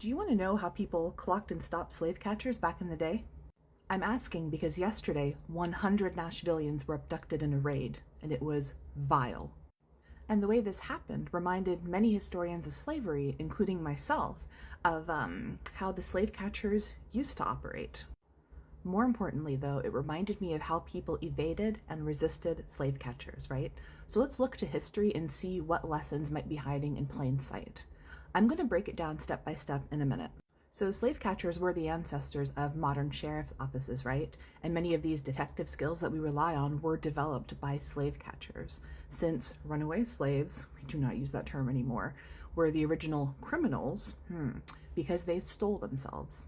Do you want to know how people clocked and stopped slave catchers back in the day? I'm asking because yesterday 100 Nashvillians were abducted in a raid, and it was vile. And the way this happened reminded many historians of slavery, including myself, of how the slave catchers used to operate. More importantly, though, it reminded me of how people evaded and resisted slave catchers, right? So let's look to history and see what lessons might be hiding in plain sight. I'm going to break it down step by step in a minute. So slave catchers were the ancestors of modern sheriff's offices, right? And many of these detective skills that we rely on were developed by slave catchers. Since runaway slaves, we do not use that term anymore, were the original criminals, because they stole themselves.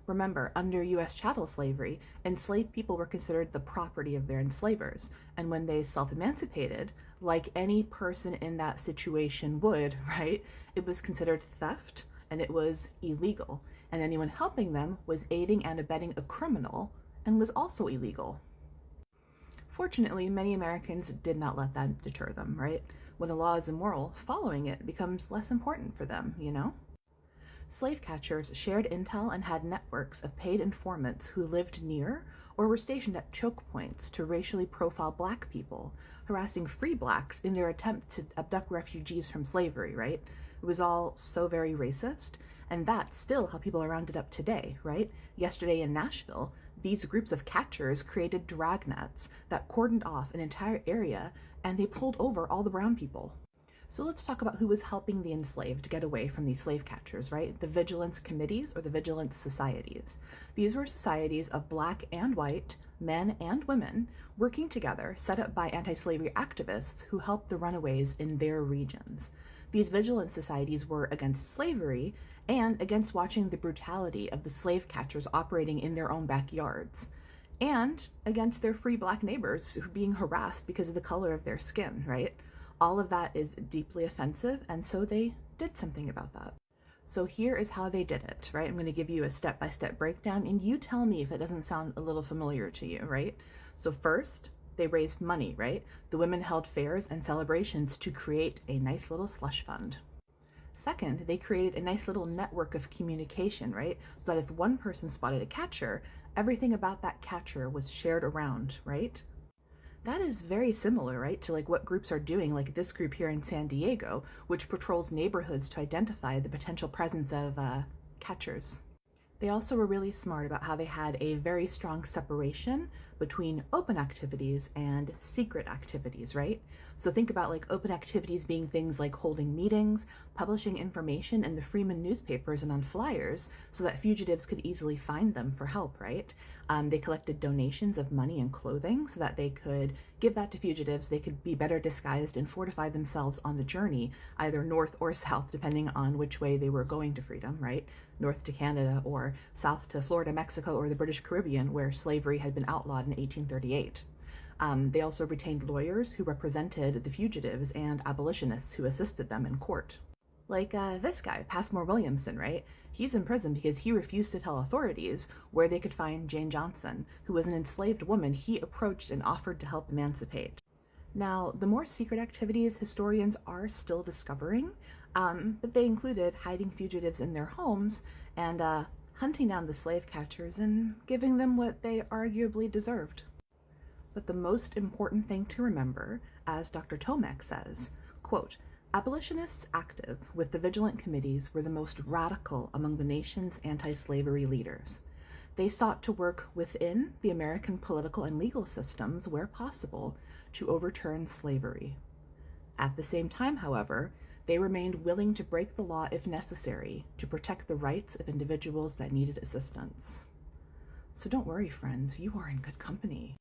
Remember, under U.S. chattel slavery, enslaved people were considered the property of their enslavers, and when they self-emancipated, like any person in that situation would, right, it was considered theft, and it was illegal, and anyone helping them was aiding and abetting a criminal, and was also illegal. Fortunately, many Americans did not let that deter them, right? When a law is immoral, following it becomes less important for them, you know? Slave catchers shared intel and had networks of paid informants who lived near or were stationed at choke points to racially profile black people, harassing free blacks in their attempt to abduct refugees from slavery, right? It was all so very racist, and that's still how people are rounded up today, right? Yesterday in Nashville, these groups of catchers created dragnets that cordoned off an entire area, and they pulled over all the brown people. So let's talk about who was helping the enslaved get away from these slave catchers, right? The vigilance committees or the vigilance societies. These were societies of black and white, men and women, working together, set up by anti-slavery activists who helped the runaways in their regions. These vigilance societies were against slavery and against watching the brutality of the slave catchers operating in their own backyards, and against their free black neighbors who were being harassed because of the color of their skin, right? All of that is deeply offensive, and so they did something about that. So here is how they did it, right? I'm going to give you a step-by-step breakdown, and you tell me if it doesn't sound a little familiar to you, right? So first, they raised money, right? The women held fairs and celebrations to create a nice little slush fund. Second, they created a nice little network of communication, right? So that if one person spotted a catcher, everything about that catcher was shared around, right? That is very similar, right, to like what groups are doing, like this group here in San Diego, which patrols neighborhoods to identify the potential presence of catchers. They also were really smart about how they had a very strong separation between open activities and secret activities, right? So think about like open activities being things like holding meetings, publishing information in the Freeman newspapers and on flyers so that fugitives could easily find them for help, right? They collected donations of money and clothing so that they could give that to fugitives. They could be better disguised and fortify themselves on the journey, either north or south, depending on which way they were going to freedom, right? North to Canada or south to Florida, Mexico, or the British Caribbean, where slavery had been outlawed in 1838. They also retained lawyers who represented the fugitives and abolitionists who assisted them in court. Like this guy, Passmore Williamson, right? He's in prison because he refused to tell authorities where they could find Jane Johnson, who was an enslaved woman he approached and offered to help emancipate. Now, the more secret activities historians are still discovering, but they included hiding fugitives in their homes and hunting down the slave catchers and giving them what they arguably deserved. But the most important thing to remember, as Dr. Tomek says, quote, abolitionists active with the vigilant committees were the most radical among the nation's anti-slavery leaders. They sought to work within the American political and legal systems where possible to overturn slavery. At the same time, however, they remained willing to break the law if necessary to protect the rights of individuals that needed assistance. So don't worry, friends, you are in good company.